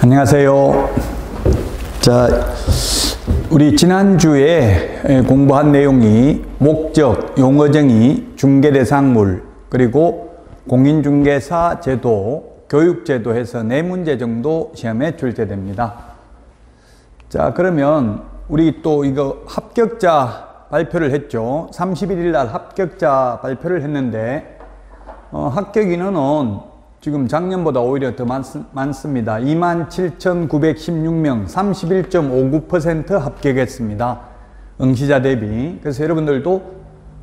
안녕하세요. 자, 우리 지난주에 공부한 내용이 목적, 용어정의, 중개대상물, 그리고 공인중개사 제도, 교육제도 해서 4문제 정도 시험에 출제됩니다. 자, 그러면 우리 또 이거 합격자 발표를 했죠. 31일 날 합격자 발표를 했는데 합격 인원은 지금 작년보다 오히려 더 많습니다. 27,916명, 31.59% 합격했습니다. 응시자 대비. 그래서 여러분들도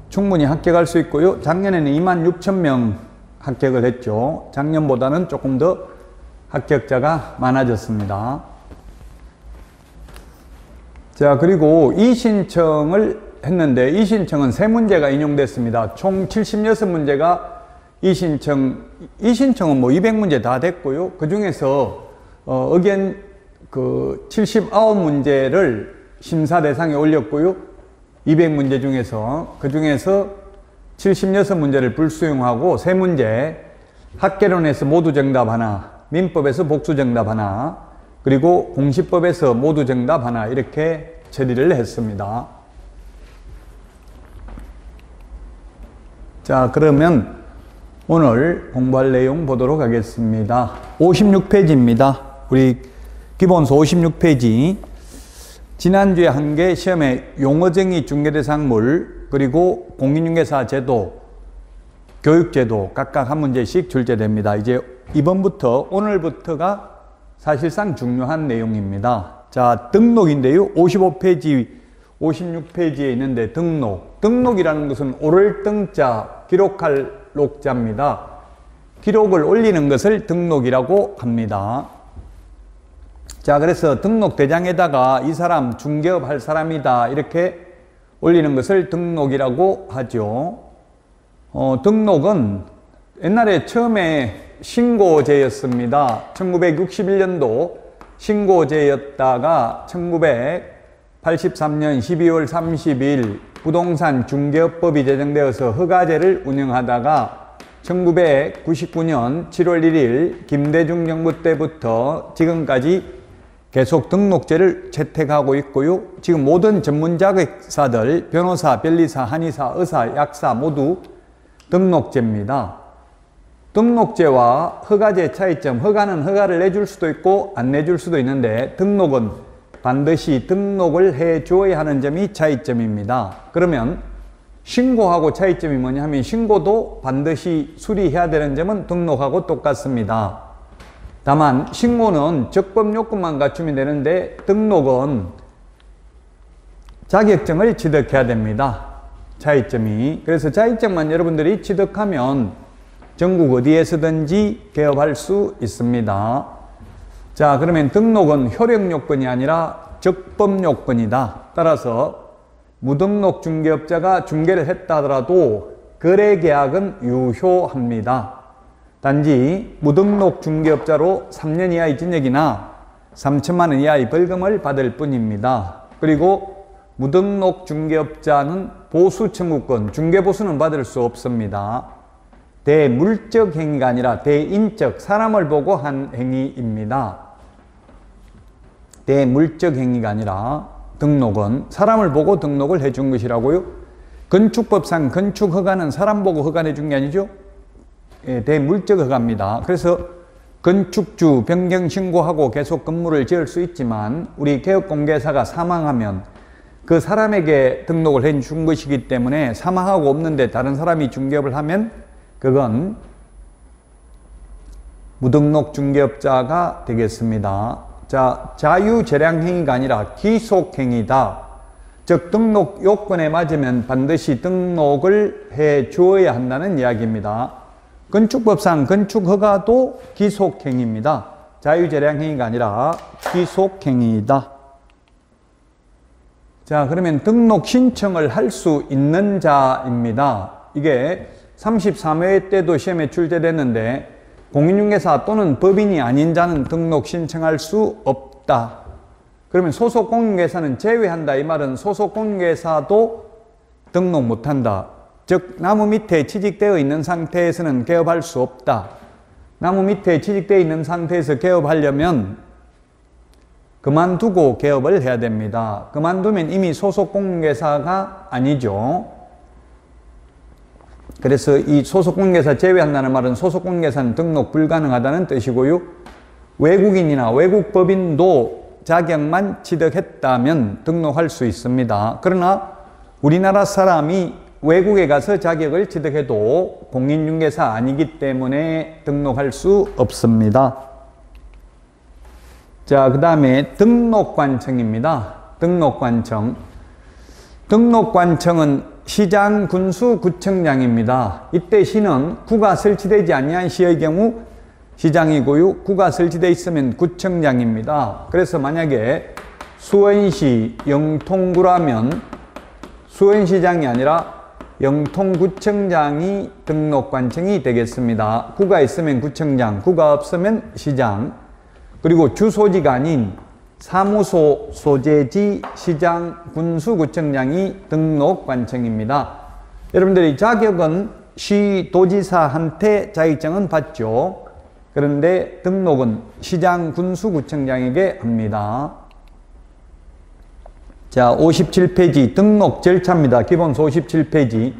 충분히 합격할 수 있고요. 작년에는 26,000명 합격을 했죠. 작년보다는 조금 더 합격자가 많아졌습니다. 자, 그리고 이신청을 했는데 이신청은 3문제가 인용됐습니다. 총 76문제가 이신청은 뭐 200문제 다 됐고요. 그 중에서 의견 79문제를 심사 대상에 올렸고요. 200문제 중에서 그 중에서 76문제를 불수용하고 3문제 학개론에서 모두 정답 하나, 민법에서 복수 정답 하나, 그리고 공시법에서 모두 정답 하나 이렇게 처리를 했습니다. 자, 그러면 오늘 공부할 내용 보도록 하겠습니다. 56페이지입니다. 우리 기본서 56페이지. 지난주에 한 게 시험에 용어정의 중개대상물, 그리고 공인중개사 제도, 교육제도 각각 한 문제씩 출제됩니다. 이제 이번부터, 오늘부터가 사실상 중요한 내용입니다. 자, 등록인데요. 55페이지, 56페이지에 있는데 등록. 등록이라는 것은 오를 등자, 기록할 녹자입니다. 기록을 올리는 것을 등록이라고 합니다. 자, 그래서 등록대장에다가 이 사람 중개업 할 사람이다 이렇게 올리는 것을 등록이라고 하죠. 등록은 옛날에 처음에 신고제였습니다. 1961년도 신고제였다가 1983년 12월 30일 부동산 중개업법이 제정되어서 허가제를 운영하다가 1999년 7월 1일 김대중 정부 때부터 지금까지 계속 등록제를 채택하고 있고요. 지금 모든 전문자격사들, 변호사, 변리사, 한의사, 의사, 약사 모두 등록제입니다. 등록제와 허가제 차이점, 허가는 허가를 내줄 수도 있고 안 내줄 수도 있는데 등록은 반드시 등록을 해 주어야 하는 점이 차이점입니다. 그러면 신고하고 차이점이 뭐냐 하면 신고도 반드시 수리해야 되는 점은 등록하고 똑같습니다. 다만 신고는 적법 요건만 갖추면 되는데 등록은 자격증을 취득해야 됩니다. 차이점이. 그래서 차이점만 여러분들이 취득하면 전국 어디에서든지 개업할 수 있습니다. 자, 그러면 등록은 효력 요건이 아니라 적법 요건이다. 따라서 무등록 중개업자가 중개를 했다 하더라도 거래계약은 유효합니다. 단지 무등록 중개업자로 3년 이하의 징역이나 3천만 원 이하의 벌금을 받을 뿐입니다. 그리고 무등록 중개업자는 보수 청구권, 중개보수는 받을 수 없습니다. 대물적 행위가 아니라 대인적, 사람을 보고 한 행위입니다. 대물적 행위가 아니라 등록은 사람을 보고 등록을 해준 것이라고요. 건축법상 건축 허가는 사람 보고 허가해 준 게 아니죠. 예, 대물적 허가입니다. 그래서 건축주 변경 신고하고 계속 건물을 지을 수 있지만 우리 개업공개사가 사망하면 그 사람에게 등록을 해 준 것이기 때문에 사망하고 없는데 다른 사람이 중개업을 하면 그건 무등록 중개업자가 되겠습니다. 자, 자유재량행위가 아니라 기속행위다. 즉 등록 요건에 맞으면 반드시 등록을 해 주어야 한다는 이야기입니다. 건축법상 건축허가도 기속행위입니다. 자유재량행위가 아니라 기속행위이다. 자, 그러면 등록 신청을 할 수 있는 자입니다. 이게 33회 때도 시험에 출제됐는데 공인중개사 또는 법인이 아닌 자는 등록 신청할 수 없다. 그러면 소속 공인중개사는 제외한다. 이 말은 소속 공인중개사도 등록 못한다. 즉 나무 밑에 취직되어 있는 상태에서는 개업할 수 없다. 나무 밑에 취직되어 있는 상태에서 개업하려면 그만두고 개업을 해야 됩니다. 그만두면 이미 소속 공인중개사가 아니죠. 그래서 이 소속 공인중개사 제외한다는 말은 소속 공인중개사는 등록 불가능하다는 뜻이고요. 외국인이나 외국 법인도 자격만 취득했다면 등록할 수 있습니다. 그러나 우리나라 사람이 외국에 가서 자격을 취득해도 공인중개사 아니기 때문에 등록할 수 없습니다. 자, 그 다음에 등록관청입니다. 등록관청. 등록관청은 시장, 군수, 구청장입니다. 이때 시는 구가 설치되지 아니한 시의 경우 시장이고요. 구가 설치되어 있으면 구청장입니다. 그래서 만약에 수원시 영통구라면 수원시장이 아니라 영통구청장이 등록관청이 되겠습니다. 구가 있으면 구청장, 구가 없으면 시장. 그리고 주소지가 아닌 사무소 소재지 시장, 군수, 구청장이 등록관청입니다. 여러분들이 자격은 시, 도지사한테 자격증은 받죠. 그런데 등록은 시장, 군수, 구청장에게 합니다. 자, 57페이지 등록 절차입니다. 기본서 57페이지.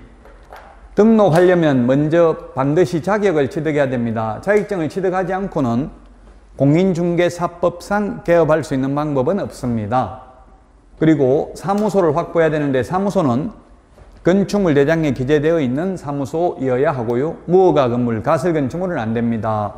등록하려면 먼저 반드시 자격을 취득해야 됩니다. 자격증을 취득하지 않고는 공인중개사법상 개업할 수 있는 방법은 없습니다. 그리고 사무소를 확보해야 되는데 사무소는 건축물 대장에 기재되어 있는 사무소이어야 하고요. 무허가 건물, 가설 건축물은 안 됩니다.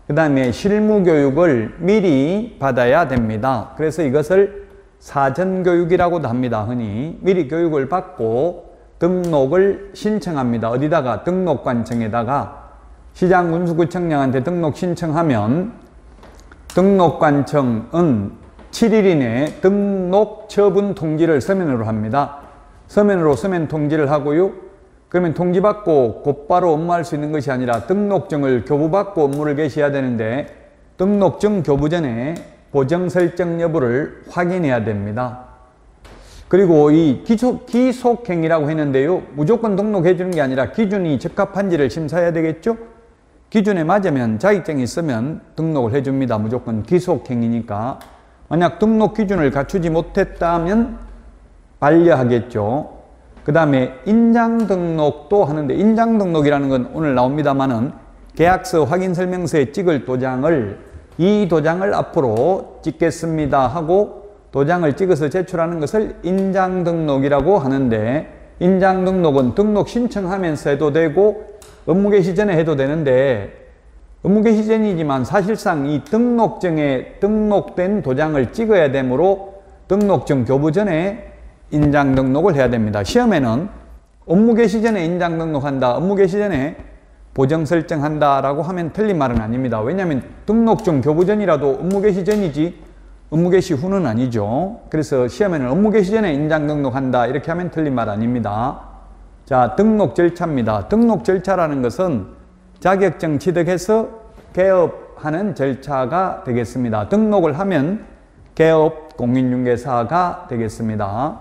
그 다음에 실무교육을 미리 받아야 됩니다. 그래서 이것을 사전교육이라고도 합니다. 흔히 미리 교육을 받고 등록을 신청합니다. 어디다가? 등록관청에다가 시장, 군수, 구청장한테 등록 신청하면 등록관청은 7일 이내에 등록 처분 통지를 서면으로 합니다. 서면으로 서면 통지를 하고요. 그러면 통지받고 곧바로 업무할 수 있는 것이 아니라 등록증을 교부받고 업무를 개시해야 되는데 등록증 교부 전에 보정 설정 여부를 확인해야 됩니다. 그리고 이 기속행위라고 했는데요. 무조건 등록해 주는 게 아니라 기준이 적합한지를 심사해야 되겠죠? 기준에 맞으면 자격증이 있으면 등록을 해줍니다. 무조건 기속행위니까. 만약 등록 기준을 갖추지 못했다면 반려하겠죠. 그 다음에 인장등록도 하는데 인장등록이라는 건 오늘 나옵니다만은 계약서 확인설명서에 찍을 도장을 이 도장을 앞으로 찍겠습니다 하고 도장을 찍어서 제출하는 것을 인장등록이라고 하는데 인장등록은 등록 신청하면서 해도 되고 업무 개시 전에 해도 되는데 업무 개시 전이지만 사실상 이 등록증에 등록된 도장을 찍어야 되므로 등록증 교부 전에 인장 등록을 해야 됩니다. 시험에는 업무 개시 전에 인장 등록한다, 업무 개시 전에 보정 설정한다 라고 하면 틀린 말은 아닙니다. 왜냐하면 등록증 교부 전이라도 업무 개시 전이지 업무 개시 후는 아니죠. 그래서 시험에는 업무 개시 전에 인장 등록한다 이렇게 하면 틀린 말 아닙니다. 자, 등록 절차입니다. 등록 절차라는 것은 자격증 취득해서 개업하는 절차가 되겠습니다. 등록을 하면 개업 공인중개사가 되겠습니다.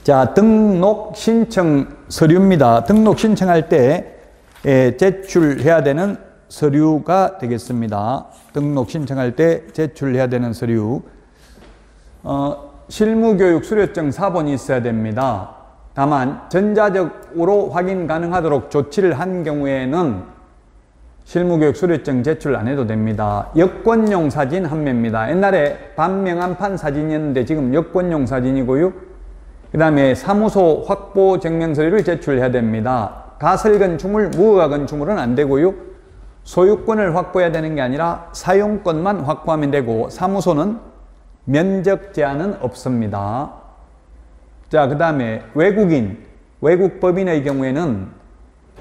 자, 등록 신청 서류입니다. 등록 신청할 때 제출해야 되는 서류가 되겠습니다. 등록 신청할 때 제출해야 되는 서류. 실무교육 수료증 사본이 있어야 됩니다. 다만 전자적으로 확인 가능하도록 조치를 한 경우에는 실무교육 수료증 제출 안 해도 됩니다. 여권용 사진 한 매입니다. 옛날에 반명함판 사진이었는데 지금 여권용 사진이고요. 그 다음에 사무소 확보 증명서류를 제출해야 됩니다. 가설 건축물, 무허가 건축물은 안 되고요. 소유권을 확보해야 되는 게 아니라 사용권만 확보하면 되고 사무소는 면적 제한은 없습니다. 자, 그 다음에 외국인, 외국 법인의 경우에는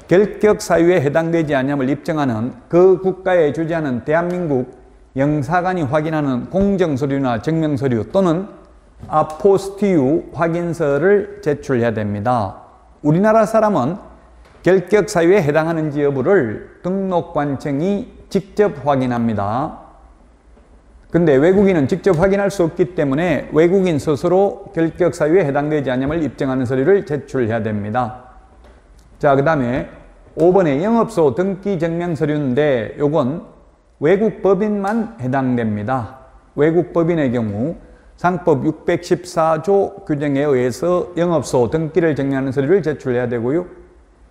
결격 사유에 해당되지 않음을 입증하는 그 국가에 주재하는 대한민국 영사관이 확인하는 공정서류나 증명서류 또는 아포스티유 확인서를 제출해야 됩니다. 우리나라 사람은 결격 사유에 해당하는지 여부를 등록관청이 직접 확인합니다. 근데 외국인은 직접 확인할 수 없기 때문에 외국인 스스로 결격 사유에 해당되지 않음을 입증하는 서류를 제출해야 됩니다. 자, 그 다음에 5번에 영업소 등기 증명 서류인데 요건 외국 법인만 해당됩니다. 외국 법인의 경우 상법 614조 규정에 의해서 영업소 등기를 정리하는 서류를 제출해야 되고요.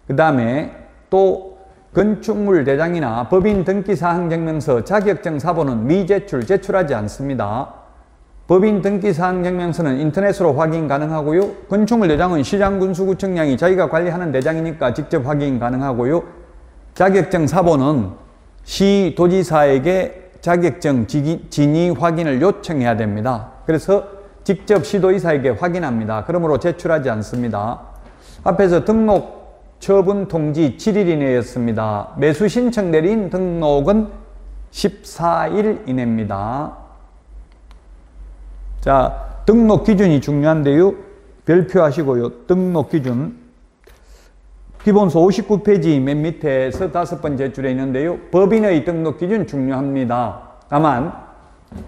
그 다음에 또 건축물 대장이나 법인 등기사항증명서 자격증 사본은 제출하지 않습니다. 법인 등기사항증명서는 인터넷으로 확인 가능하고요. 건축물 대장은 시장군수구청장이 자기가 관리하는 대장이니까 직접 확인 가능하고요. 자격증 사본은 시도지사에게 자격증 진위 확인을 요청해야 됩니다. 그래서 직접 시도지사에게 확인합니다. 그러므로 제출하지 않습니다. 앞에서 등록 처분 통지 7일 이내였습니다. 매수 신청 내린 등록은 14일 이내입니다. 자, 등록 기준이 중요한데요. 별표하시고요. 등록 기준. 기본서 59페이지 맨 밑에서 5번 제출해 있는데요. 법인의 등록 기준 중요합니다. 다만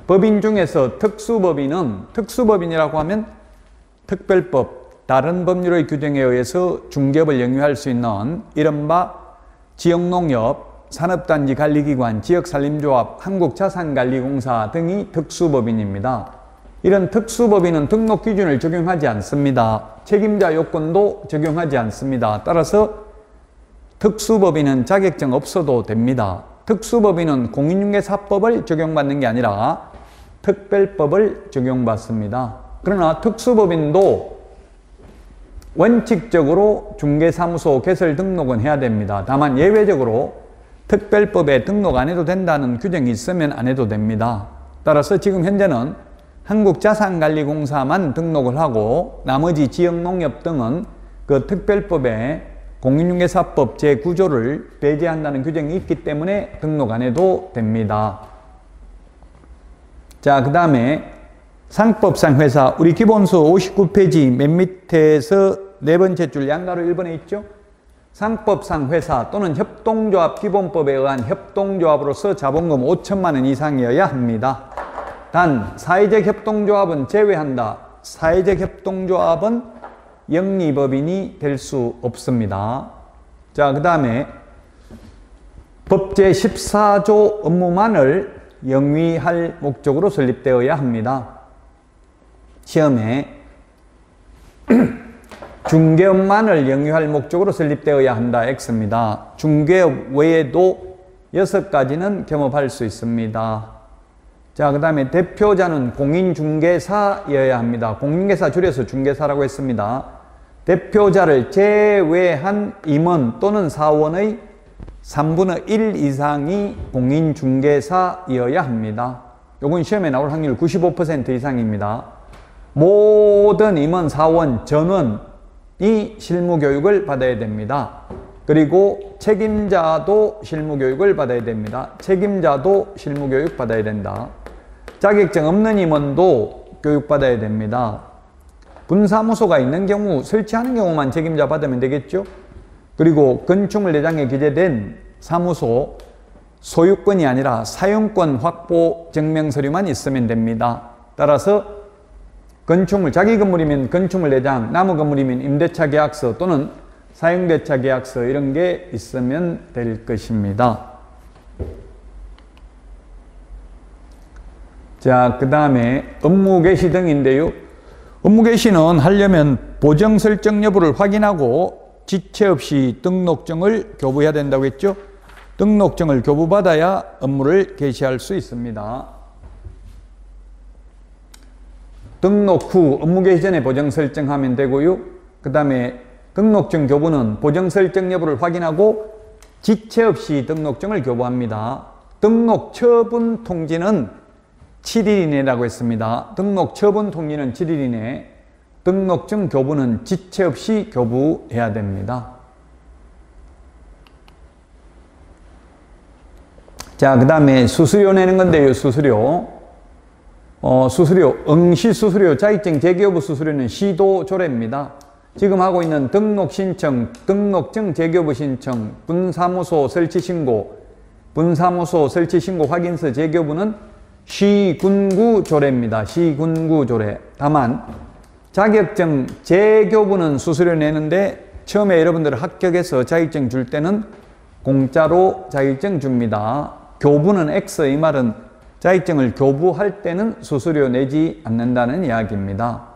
법인 중에서 특수법인이라고 하면 특별법, 다른 법률의 규정에 의해서 중개업을 영위할 수 있는 이른바 지역농협, 산업단지관리기관, 지역산림조합, 한국자산관리공사 등이 특수법인입니다. 이런 특수법인은 등록 기준을 적용하지 않습니다. 책임자 요건도 적용하지 않습니다. 따라서 특수법인은 자격증 없어도 됩니다. 특수법인은 공인중개사법을 적용받는 게 아니라 특별법을 적용받습니다. 그러나 특수법인도 원칙적으로 중개사무소 개설 등록은 해야 됩니다. 다만 예외적으로 특별법에 등록 안 해도 된다는 규정이 있으면 안 해도 됩니다. 따라서 지금 현재는 한국자산관리공사만 등록을 하고 나머지 지역농협 등은 그 특별법에 공인중개사법 제9조를 배제한다는 규정이 있기 때문에 등록 안 해도 됩니다. 자, 그 다음에 상법상 회사, 우리 기본서 59페이지 맨 밑에서 네 번째 줄 양가로 1번에 있죠? 상법상 회사 또는 협동조합 기본법에 의한 협동조합으로서 자본금 5천만 원 이상이어야 합니다. 단 사회적 협동조합은 제외한다. 사회적 협동조합은 영리법인이 될 수 없습니다. 자, 그 다음에 법 제14조 업무만을 영위할 목적으로 설립되어야 합니다. 시험에 중개업만을 영위할 목적으로 설립되어야 한다. X입니다. 중개업 외에도 6가지는 겸업할 수 있습니다. 자, 그 다음에 대표자는 공인중개사여야 합니다. 공인중개사 줄여서 중개사라고 했습니다. 대표자를 제외한 임원 또는 사원의 3분의 1 이상이 공인중개사여야 합니다. 요건 시험에 나올 확률 95% 이상입니다. 모든 임원, 사원, 전원이 실무교육을 받아야 됩니다. 그리고 책임자도 실무교육을 받아야 됩니다. 책임자도 실무교육 받아야 된다. 자격증 없는 임원도 교육받아야 됩니다. 분사무소가 있는 경우, 설치하는 경우만 책임자 받으면 되겠죠? 그리고 건축물 내장에 기재된 사무소 소유권이 아니라 사용권 확보 증명서류만 있으면 됩니다. 따라서 건축물, 자기 건물이면 건축물 내장, 나무 건물이면 임대차 계약서 또는 사용대차 계약서 이런 게 있으면 될 것입니다. 자, 그 다음에 업무 개시 등인데요. 업무 개시는 하려면 보정 설정 여부를 확인하고 지체 없이 등록증을 교부해야 된다고 했죠. 등록증을 교부받아야 업무를 개시할 수 있습니다. 등록 후 업무 개시 전에 보정 설정하면 되고요. 그 다음에 등록증 교부는 보정 설정 여부를 확인하고 지체 없이 등록증을 교부합니다. 등록 처분 통지는 7일 이내라고 했습니다. 등록 처분 통지는 7일 이내, 등록증 교부는 지체 없이 교부해야 됩니다. 자, 그 다음에 수수료 내는 건데요. 수수료, 응시 수수료, 자격증 재교부 수수료는 시도조례입니다. 지금 하고 있는 등록 신청, 등록증 재교부 신청, 분사무소 설치 신고, 분사무소 설치 신고 확인서 재교부는 시군구 조례입니다. 시군구 조례. 다만 자격증 재교부는 수수료 내는데 처음에 여러분들 합격해서 자격증 줄 때는 공짜로 자격증 줍니다. 교부는 X, 이 말은 자격증을 교부할 때는 수수료 내지 않는다는 이야기입니다.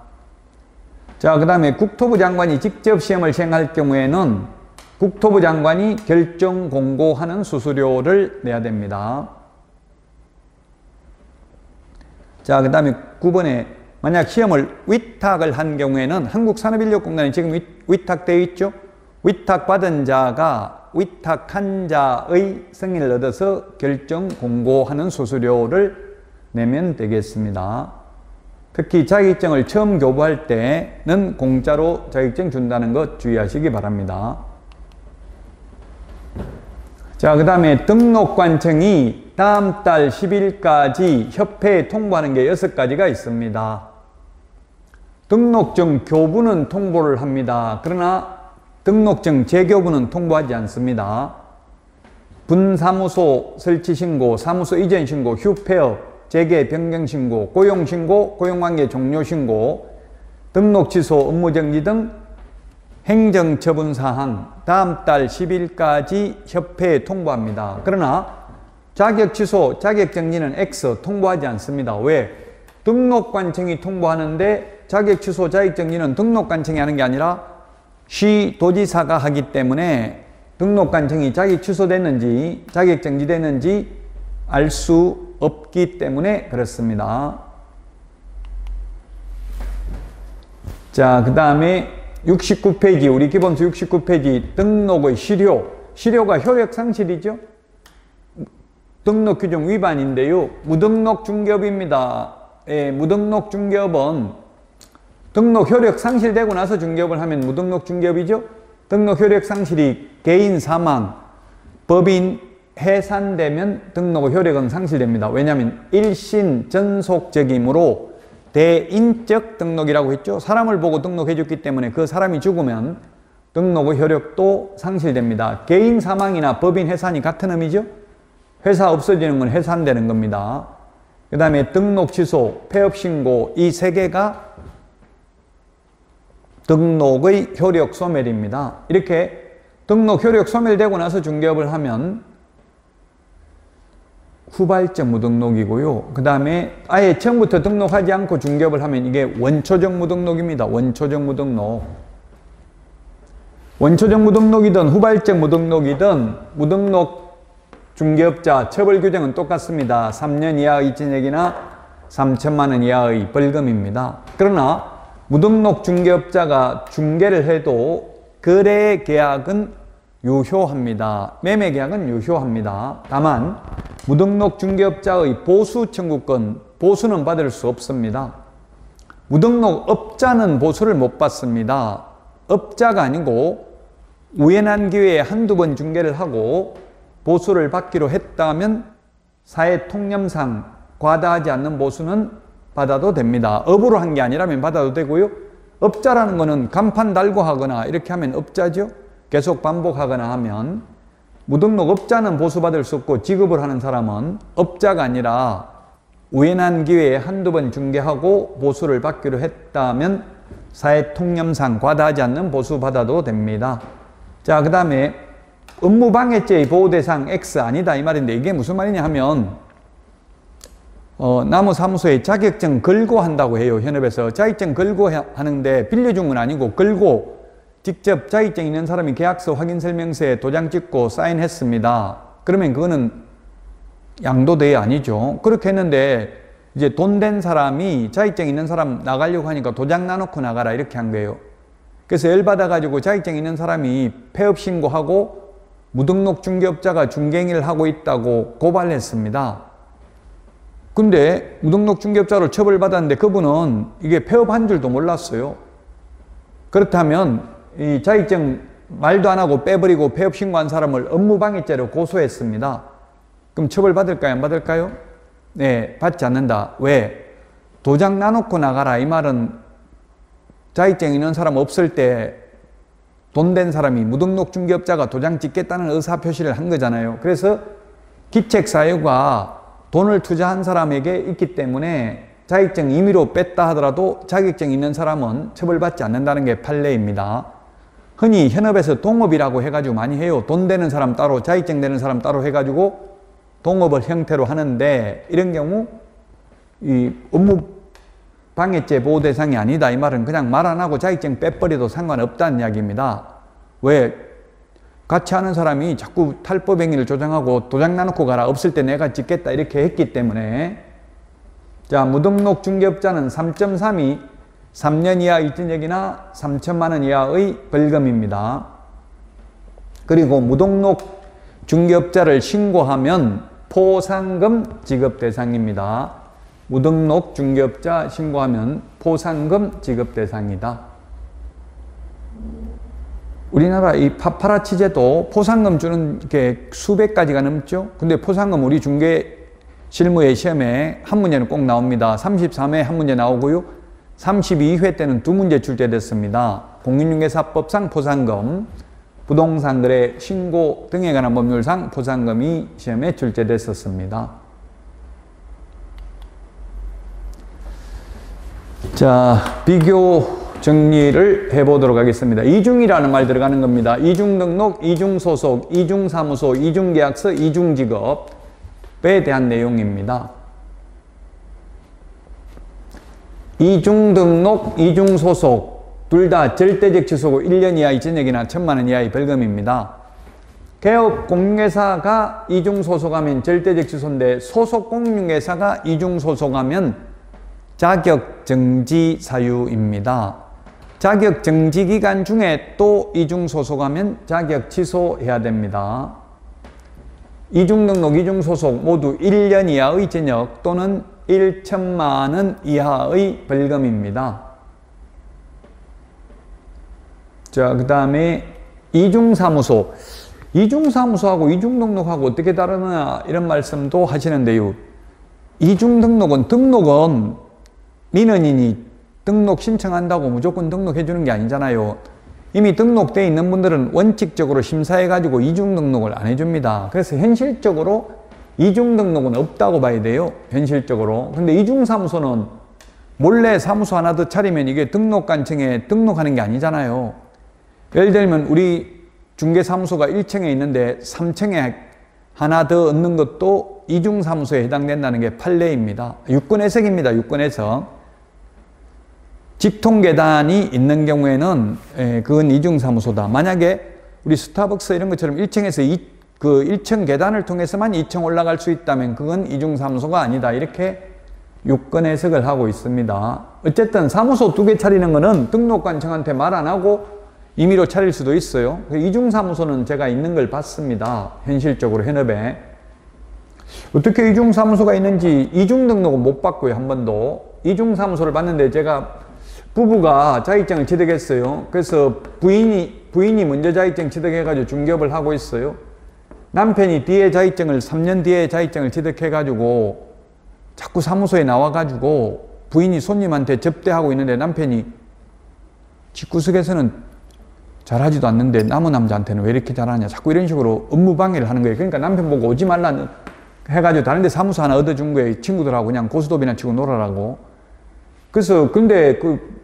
자, 그 다음에 국토부 장관이 직접 시험을 시행할 경우에는 국토부 장관이 결정 공고하는 수수료를 내야 됩니다. 자, 그 다음에 9번에 만약 시험을 위탁을 한 경우에는 한국산업인력공단이 지금 위탁되어 있죠? 위탁받은 자가 위탁한 자의 승인을 얻어서 결정 공고하는 수수료를 내면 되겠습니다. 특히 자격증을 처음 교부할 때는 공짜로 자격증 준다는 것 주의하시기 바랍니다. 자, 그 다음에 등록관청이 다음 달 10일까지 협회에 통보하는 게 6가지가 있습니다. 등록증 교부는 통보를 합니다. 그러나 등록증 재교부는 통보하지 않습니다. 분사무소 설치신고, 사무소 이전신고, 휴폐업, 재개 변경신고, 고용신고, 고용관계 종료신고, 등록취소, 업무정지 등 행정처분사항 다음 달 10일까지 협회에 통보합니다. 그러나 자격취소, 자격정지는 X 통보하지 않습니다. 왜? 등록관청이 통보하는데 자격취소, 자격정지는 등록관청이 하는 게 아니라 시도지사가 하기 때문에 등록관청이 자격 취소됐는지 자격정지됐는지 알 수 없기 때문에 그렇습니다. 자, 그 다음에 69페이지, 우리 기본서 69페이지 등록의 실효가 효력상실이죠. 등록 규정 위반인데요. 무등록 중개업입니다. 예, 무등록 중개업은 등록 효력 상실되고 나서 중개업을 하면 무등록 중개업이죠. 등록 효력 상실이 개인 사망, 법인 해산되면 등록 효력은 상실됩니다. 왜냐하면 일신 전속적이므로 대인적 등록이라고 했죠. 사람을 보고 등록해 줬기 때문에 그 사람이 죽으면 등록의 효력도 상실됩니다. 개인 사망이나 법인 해산이 같은 의미죠. 회사 없어지는 건 해산되는 겁니다. 그 다음에 등록 취소, 폐업 신고 이 세 개가 등록의 효력 소멸입니다. 이렇게 등록 효력 소멸되고 나서 중개업을 하면 후발적 무등록이고요. 그 다음에 아예 처음부터 등록하지 않고 중개업을 하면 이게 원초적 무등록입니다. 원초적 무등록. 원초적 무등록이든 후발적 무등록이든 무등록 중개업자 처벌 규정은 똑같습니다. 3년 이하의 징역이나 3천만 원 이하의 벌금입니다. 그러나 무등록 중개업자가 중개를 해도 거래 계약은 유효합니다. 매매 계약은 유효합니다. 다만 무등록 중개업자의 보수 청구권, 보수는 받을 수 없습니다. 무등록 업자는 보수를 못 받습니다. 업자가 아니고 우연한 기회에 한두 번 중개를 하고 보수를 받기로 했다면 사회 통념상 과다하지 않는 보수는 받아도 됩니다. 업으로 한 게 아니라면 받아도 되고요. 업자라는 거는 간판 달고 하거나 이렇게 하면 업자죠. 계속 반복하거나 하면 무등록 업자는 보수받을 수 없고 지급을 하는 사람은 업자가 아니라 우연한 기회에 한두 번 중개하고 보수를 받기로 했다면 사회 통념상 과다하지 않는 보수 받아도 됩니다. 자, 그 다음에 업무방해죄의 보호대상 X 아니다 이 말인데 이게 무슨 말이냐 하면 나무사무소에 자격증 걸고 한다고 해요. 현업에서 자격증 걸고 하는데 빌려준 건 아니고 걸고 직접 자격증 있는 사람이 계약서 확인설명서에 도장 찍고 사인했습니다. 그러면 그거는 양도대회 아니죠. 그렇게 했는데 이제 돈 된 사람이 자격증 있는 사람 나가려고 하니까 도장 나놓고 나가라 이렇게 한 거예요. 그래서 열받아가지고 자격증 있는 사람이 폐업 신고하고 무등록 중개업자가 중개행위를 하고 있다고 고발했습니다. 근데 무등록 중개업자로 처벌받았는데 그분은 이게 폐업한 줄도 몰랐어요. 그렇다면 이 자격증 말도 안 하고 빼버리고 폐업 신고한 사람을 업무방해죄로 고소했습니다. 그럼 처벌받을까요? 안 받을까요? 네, 받지 않는다. 왜? 도장 나놓고 나가라 이 말은 자격증 있는 사람 없을 때 돈 된 사람이 무등록 중개업자가 도장 찍겠다는 의사표시를 한 거잖아요. 그래서 기책사유가 돈을 투자한 사람에게 있기 때문에 자격증 임의로 뺐다 하더라도 자격증 있는 사람은 처벌받지 않는다는 게 판례입니다. 흔히 현업에서 동업이라고 해가지고 많이 해요. 돈 되는 사람 따로, 자격증 되는 사람 따로 해가지고 동업을 형태로 하는데 이런 경우 이 업무 방해죄 보호 대상이 아니다. 이 말은 그냥 말 안 하고 자격증 빼버려도 상관없다는 이야기입니다. 왜? 같이 하는 사람이 자꾸 탈법 행위를 조장하고 도장 나놓고 가라. 없을 때 내가 찍겠다. 이렇게 했기 때문에. 자, 무등록 중개업자는 3.3이 3년 이하 일진역이나 3천만 원 이하의 벌금입니다. 그리고 무등록 중개업자를 신고하면 포상금 지급 대상입니다. 무등록 중개업자 신고하면 포상금 지급 대상이다. 우리나라 이 파파라치제도 포상금 주는 게 수백 가지가 넘죠. 근데 포상금 우리 중개 실무의 시험에 한 문제는 꼭 나옵니다. 33회 한 문제 나오고요. 32회 때는 두 문제 출제됐습니다. 공인중개사법상 포상금, 부동산 거래 신고 등에 관한 법률상 포상금이 시험에 출제됐었습니다. 자, 비교 정리를 해보도록 하겠습니다. 이중이라는 말 들어가는 겁니다. 이중등록, 이중소속, 이중사무소, 이중계약서, 이중직업에 대한 내용입니다. 이중등록, 이중소속 둘 다 절대적 취소고 1년 이하의 징역이나 1,000만 원 이하의 벌금입니다. 개업 공인중개사가 이중소속하면 절대적 취소인데 소속 공인중개사가 이중소속하면 자격 정지 사유입니다. 자격 정지 기간 중에 또 이중소속하면 자격 취소해야 됩니다. 이중등록, 이중소속 모두 1년 이하의 징역 또는 1,000만 원 이하의 벌금입니다. 자, 그 다음에 이중사무소. 이중사무소하고 이중등록하고 어떻게 다르느냐 이런 말씀도 하시는데요. 이중등록은 등록은 민원인이 등록 신청한다고 무조건 등록해 주는 게 아니잖아요. 이미 등록되어 있는 분들은 원칙적으로 심사해가지고 이중등록을 안 해줍니다. 그래서 현실적으로 이중등록은 없다고 봐야 돼요. 현실적으로. 근데 이중사무소는 몰래 사무소 하나 더 차리면 이게 등록관청에 등록하는 게 아니잖아요. 예를 들면 우리 중개사무소가 1층에 있는데 3층에 하나 더 얻는 것도 이중사무소에 해당된다는 게 판례입니다. 유권 해석입니다. 유권 해석. 직통계단이 있는 경우에는 그건 이중사무소다. 만약에 우리 스타벅스 이런 것처럼 1층에서 그 1층 계단을 통해서만 2층 올라갈 수 있다면 그건 이중사무소가 아니다. 이렇게 유권 해석을 하고 있습니다. 어쨌든 사무소 2개 차리는 거는 등록관청한테 말 안 하고 임의로 차릴 수도 있어요. 이중사무소는 제가 있는 걸 봤습니다. 현실적으로 현업에. 어떻게 이중사무소가 있는지 이중등록은 못 봤고요. 한 번도. 이중사무소를 봤는데 제가 부부가 자격증을 취득했어요. 그래서 부인이 먼저 자격증 취득해가지고 중개업을 하고 있어요. 남편이 3년 뒤에 자격증을 취득해가지고 자꾸 사무소에 나와가지고 부인이 손님한테 접대하고 있는데 남편이 집구석에서는 잘하지도 않는데 남은 남자한테는 왜 이렇게 잘하냐. 자꾸 이런 식으로 업무 방해를 하는 거예요. 그러니까 남편 보고 오지 말라 해가지고 다른 데 사무소 하나 얻어준 거예요. 친구들하고 그냥 고스톱이나 치고 놀아라고. 그래서 근데 그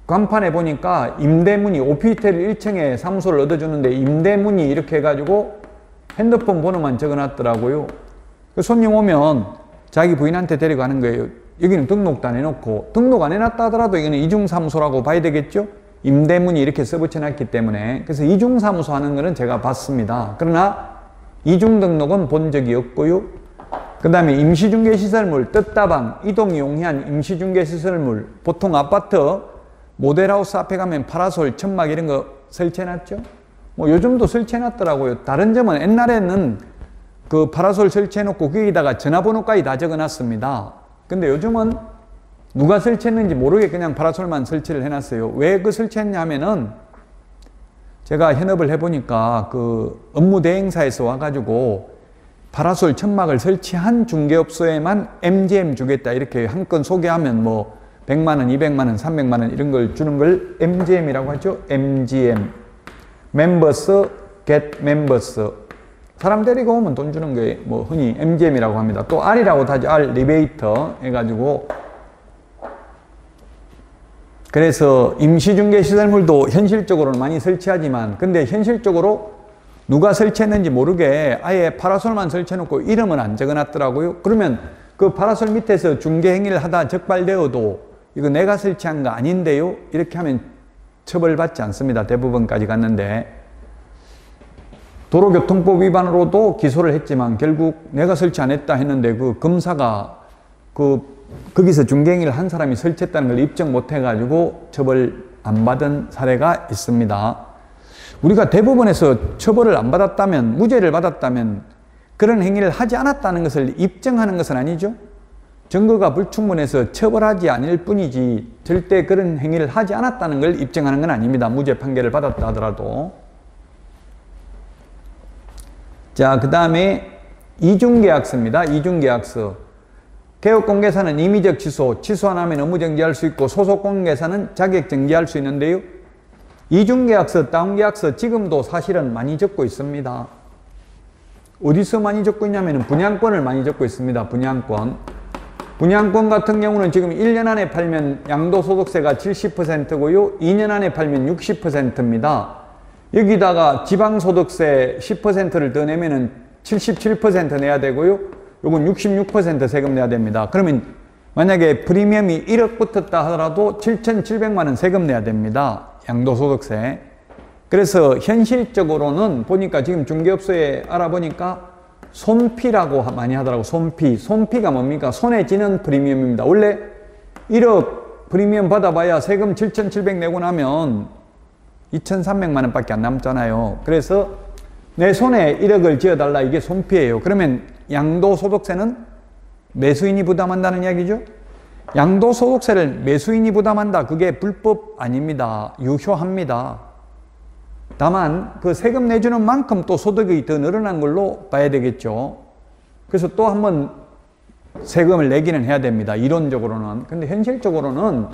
간판에 보니까 임대문의 오피스텔 1층에 사무소를 얻어주는데 임대문의 이렇게 해가지고 핸드폰 번호만 적어놨더라고요. 손님 오면 자기 부인한테 데려가는 거예요. 여기는 등록도 안 해놓고. 등록 안 해놨다 하더라도 이거는 이중사무소라고 봐야 되겠죠? 임대문의 이렇게 써붙여놨기 때문에. 그래서 이중사무소 하는 거는 제가 봤습니다. 그러나 이중등록은 본 적이 없고요. 그 다음에 임시중개시설물, 뜻다방, 이동이 용이한 임시중개시설물, 보통 아파트 모델하우스 앞에 가면 파라솔, 천막 이런 거 설치해놨죠? 뭐 요즘도 설치해놨더라고요. 다른 점은 옛날에는 그 파라솔 설치해놓고 거기다가 전화번호까지 다 적어놨습니다. 근데 요즘은 누가 설치했는지 모르게 그냥 파라솔만 설치를 해놨어요. 왜 그 설치했냐 하면은 제가 현업을 해보니까 그 업무 대행사에서 와가지고 파라솔 천막을 설치한 중개업소에만 MGM 주겠다 이렇게 한 건 소개하면 뭐 100만 원, 200만 원, 300만 원 이런 걸 주는 걸 MGM이라고 하죠. MGM. Members get members. 사람 데리고 오면 돈 주는 게 뭐 흔히 MGM이라고 합니다. 또 R이라고 하죠. R 리베이터 해가지고. 그래서 임시중개시설물도 현실적으로는 많이 설치하지만 근데 현실적으로 누가 설치했는지 모르게 아예 파라솔만 설치해놓고 이름은 안 적어놨더라고요. 그러면 그 파라솔 밑에서 중개행위를 하다 적발되어도 이거 내가 설치한 거 아닌데요? 이렇게 하면 처벌받지 않습니다. 대법원까지 갔는데. 도로교통법 위반으로도 기소를 했지만 결국 내가 설치 안 했다 했는데 그 검사가 거기서 중개행위를 한 사람이 설치했다는 걸 입증 못 해가지고 처벌 안 받은 사례가 있습니다. 우리가 대법원에서 처벌을 안 받았다면, 무죄를 받았다면 그런 행위를 하지 않았다는 것을 입증하는 것은 아니죠. 증거가 불충분해서 처벌하지 않을 뿐이지 절대 그런 행위를 하지 않았다는 걸 입증하는 건 아닙니다. 무죄 판결을 받았다 하더라도. 자, 그 다음에 이중계약서입니다. 이중계약서. 개업공개사는 임의적 취소 안 하면 업무정지할 수 있고 소속공개사는 자격정지할 수 있는데요. 이중계약서, 다운계약서 지금도 사실은 많이 적고 있습니다. 어디서 많이 적고 있냐면 분양권을 많이 적고 있습니다. 분양권 같은 경우는 지금 1년 안에 팔면 양도소득세가 70%고요. 2년 안에 팔면 60%입니다. 여기다가 지방소득세 10%를 더 내면은 77% 내야 되고요. 요건 66% 세금 내야 됩니다. 그러면 만약에 프리미엄이 1억 붙었다 하더라도 7,700만 원 세금 내야 됩니다. 양도소득세. 그래서 현실적으로는 보니까 지금 중개업소에 알아보니까 손피라고 많이 하더라고. 손피가 뭡니까? 손에 쥐는 프리미엄입니다. 원래 1억 프리미엄 받아봐야 세금 7,700 내고 나면 2,300만 원밖에 안 남잖아요. 그래서 내 손에 1억을 쥐어달라, 이게 손피예요. 그러면 양도소득세는 매수인이 부담한다는 이야기죠. 양도소득세를 매수인이 부담한다, 그게 불법 아닙니다. 유효합니다. 다만 그 세금 내주는 만큼 또 소득이 더 늘어난 걸로 봐야 되겠죠. 그래서 또 한번 세금을 내기는 해야 됩니다. 이론적으로는. 근데 현실적으로는,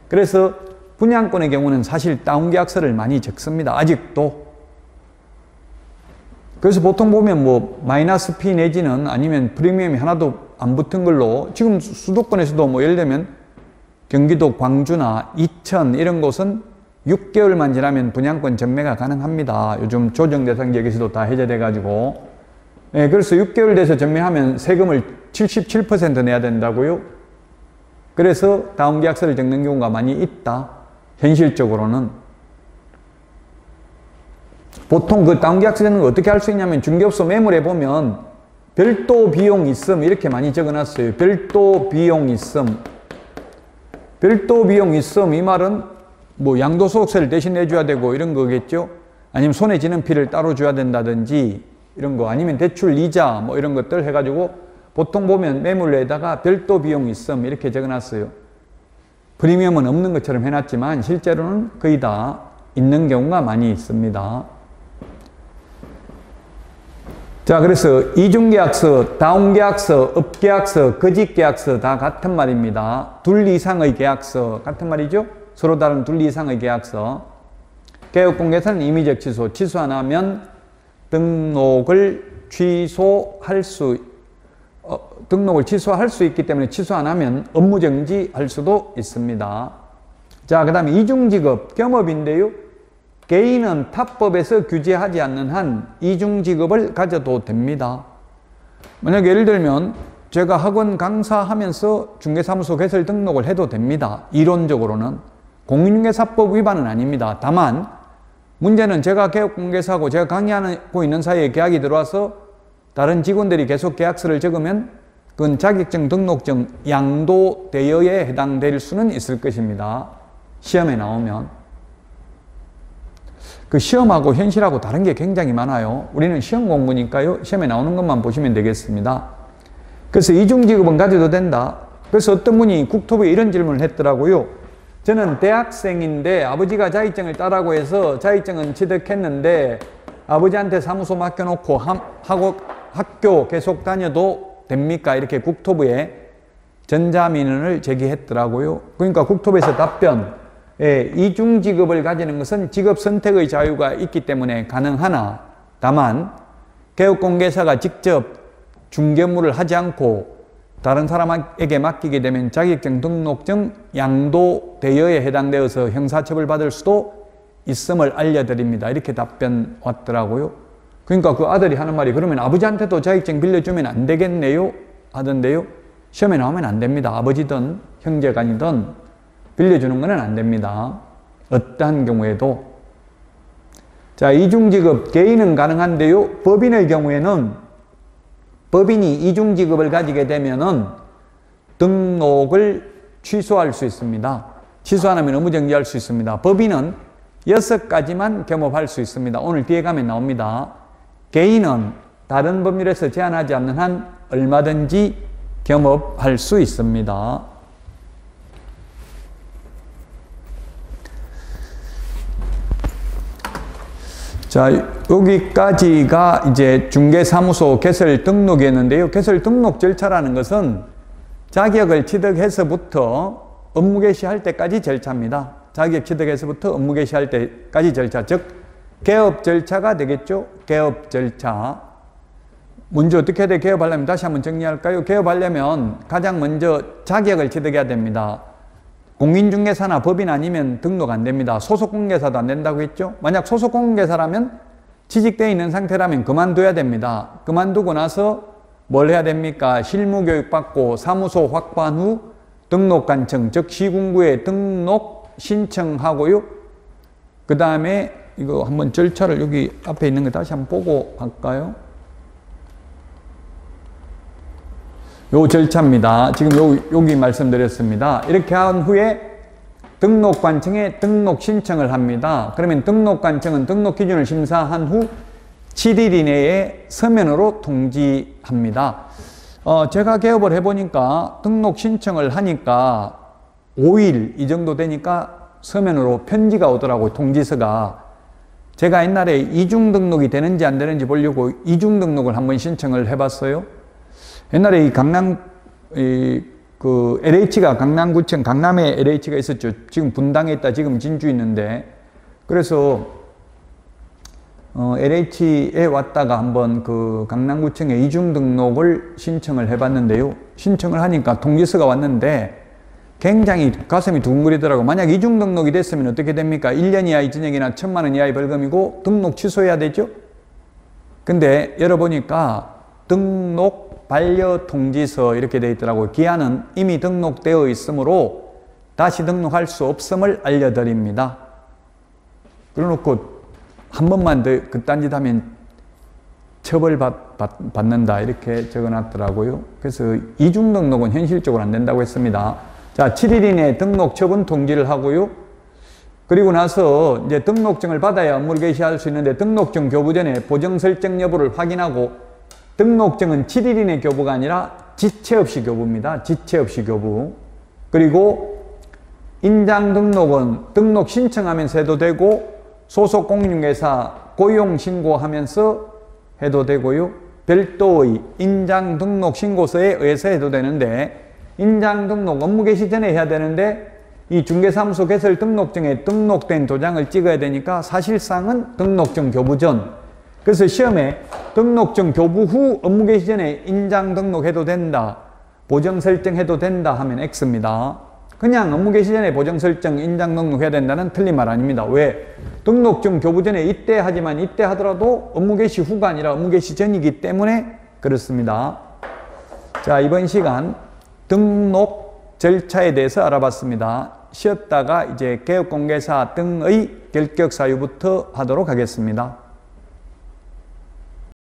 그래서 분양권의 경우는 사실 다운계약서를 많이 적습니다. 아직도. 그래서 보통 보면 뭐 마이너스 피 내지는 아니면 프리미엄이 하나도 안 붙은 걸로, 지금 수도권에서도 뭐 예를 들면 경기도 광주나 이천 이런 곳은 6개월만 지나면 분양권 전매가 가능합니다. 요즘 조정 대상 지역에서도 다 해제돼 가지고. 네, 그래서 6개월 돼서 전매하면 세금을 77% 내야 된다고요. 그래서 다운계약서를 적는 경우가 많이 있다. 현실적으로는. 보통 그 다운계약서 적는 거 어떻게 할 수 있냐면 중개업소 매물에 보면 별도 비용 있음 이렇게 많이 적어놨어요. 별도 비용 있음. 별도 비용 있음, 이 말은 뭐 양도소득세를 대신 내줘야 되고 이런 거겠죠. 아니면 손에 쥐는 피를 따로 줘야 된다든지 이런 거, 아니면 대출 이자 뭐 이런 것들 해가지고 보통 보면 매물에다가 별도 비용 있음 이렇게 적어놨어요. 프리미엄은 없는 것처럼 해놨지만 실제로는 거의 다 있는 경우가 많이 있습니다. 자, 그래서 이중계약서, 다운계약서, 업계약서, 거짓계약서 다 같은 말입니다. 둘 이상의 계약서 같은 말이죠. 서로 다른 둘 이상의 계약서. 개업공개사는 임의적 취소 안 하면 등록을 취소할 수 있기 때문에 취소 안 하면 업무정지할 수도 있습니다. 자, 그 다음에 이중직업, 겸업인데요. 개인은 타법에서 규제하지 않는 한 이중직업을 가져도 됩니다. 만약 예를 들면 제가 학원 강사하면서 중개사무소 개설 등록을 해도 됩니다. 이론적으로는. 공인중개사법 위반은 아닙니다. 다만 문제는 제가 개업공개사하고 제가 강의하고 있는 사이에 계약이 들어와서 다른 직원들이 계속 계약서를 적으면 그건 자격증, 등록증, 양도 대여에 해당될 수는 있을 것입니다. 시험에 나오면. 그 시험하고 현실하고 다른 게 굉장히 많아요. 우리는 시험 공부니까요. 시험에 나오는 것만 보시면 되겠습니다. 그래서 이중직업은 가져도 된다. 그래서 어떤 분이 국토부에 이런 질문을 했더라고요. 저는 대학생인데 아버지가 자격증을 따라고 해서 자격증은 취득했는데 아버지한테 사무소 맡겨놓고 학교 계속 다녀도 됩니까? 이렇게 국토부에 전자민원을 제기했더라고요. 그러니까 국토부에서 답변, 이중직업을 가지는 것은 직업 선택의 자유가 있기 때문에 가능하나, 다만 개업공개사가 직접 중개무를 하지 않고 다른 사람에게 맡기게 되면 자격증, 등록증, 양도 대여에 해당되어서 형사처벌 받을 수도 있음을 알려드립니다. 이렇게 답변 왔더라고요. 그러니까 그 아들이 하는 말이 그러면 아버지한테도 자격증 빌려주면 안 되겠네요? 하던데요. 시험에 나오면 안 됩니다. 아버지든 형제간이든 빌려주는 것은 안 됩니다. 어떠한 경우에도. 자, 이중직업 개인은 가능한데요. 법인의 경우에는 법인이 이중직업을 가지게 되면은 등록을 취소할 수 있습니다. 취소 안 하면 의무정지할 수 있습니다. 법인은 6가지만 겸업할 수 있습니다. 오늘 뒤에 가면 나옵니다. 개인은 다른 법률에서 제한하지 않는 한 얼마든지 겸업할 수 있습니다. 자, 여기까지가 이제 중개사무소 개설 등록이었는데요. 개설 등록 절차라는 것은 자격을 취득해서부터 업무 개시할 때까지 절차입니다. 자격 취득해서부터 업무 개시할 때까지 절차, 즉 개업 절차가 되겠죠. 개업 절차. 먼저 어떻게 돼? 개업하려면 다시 한번 정리할까요? 개업하려면 가장 먼저 자격을 취득해야 됩니다. 공인중개사나 법인 아니면 등록 안 됩니다. 소속공개사도 안 된다고 했죠? 만약 소속공개사라면 취직되어 있는 상태라면 그만둬야 됩니다. 그만두고 나서 뭘 해야 됩니까? 실무교육 받고 사무소 확보한 후 등록관청, 즉 시군구에 등록 신청하고요. 그 다음에 이거 한번 절차를 여기 앞에 있는 거 다시 한번 보고 갈까요? 요 절차입니다. 지금 여기 말씀드렸습니다. 이렇게 한 후에 등록관청에 등록 신청을 합니다. 그러면 등록관청은 등록 기준을 심사한 후 7일 이내에 서면으로 통지합니다. 제가 개업을 해보니까 등록 신청을 하니까 5일 이 정도 되니까 서면으로 편지가 오더라고요. 통지서가. 제가 옛날에 이중 등록이 되는지 안 되는지 보려고 이중 등록을 한번 신청을 해봤어요. 옛날에 그 LH가 강남구청, 강남에 LH가 있었죠. 지금 분당에 있다, 지금 진주에 있는데. 그래서, LH에 왔다가 한번 그 강남구청에 이중 등록을 신청을 해봤는데요. 신청을 하니까 통지서가 왔는데 굉장히 가슴이 두근거리더라고요. 만약 이중 등록이 됐으면 어떻게 됩니까? 1년 이하의 징역이나 1,000만 원 이하의 벌금이고 등록 취소해야 되죠? 근데 열어보니까 등록 반려 통지서 이렇게 되어 있더라고요. 기한은 이미 등록되어 있으므로 다시 등록할 수 없음을 알려드립니다. 그래놓고 한 번만 더 그딴 짓 하면 처벌받는다 이렇게 적어놨더라고요. 그래서 이중 등록은 현실적으로 안 된다고 했습니다. 자, 7일 이내에 등록 처분 통지를 하고요. 그리고 나서 이제 등록증을 받아야 업무를 개시할 수 있는데 등록증 교부 전에 보정 설정 여부를 확인하고 등록증은 7일 이내 교부가 아니라 지체 없이 교부입니다. 지체 없이 교부. 그리고 인장 등록은 등록 신청하면서 해도 되고 소속 공인중개사 고용 신고하면서 해도 되고요. 별도의 인장 등록 신고서에 의해서 해도 되는데 인장 등록 업무 개시 전에 해야 되는데 이 중개사무소 개설 등록증에 등록된 도장을 찍어야 되니까 사실상은 등록증 교부 전. 그래서 시험에 등록증 교부 후 업무 개시 전에 인장 등록해도 된다, 보정 설정해도 된다 하면 X입니다. 그냥 업무 개시 전에 보정 설정, 인장 등록해야 된다는 틀린 말 아닙니다. 왜? 등록증 교부 전에 이때 하지만 이때 하더라도 업무 개시 후가 아니라 업무 개시 전이기 때문에 그렇습니다. 자, 이번 시간 등록 절차에 대해서 알아봤습니다. 쉬었다가 이제 개업공개사 등의 결격 사유부터 하도록 하겠습니다.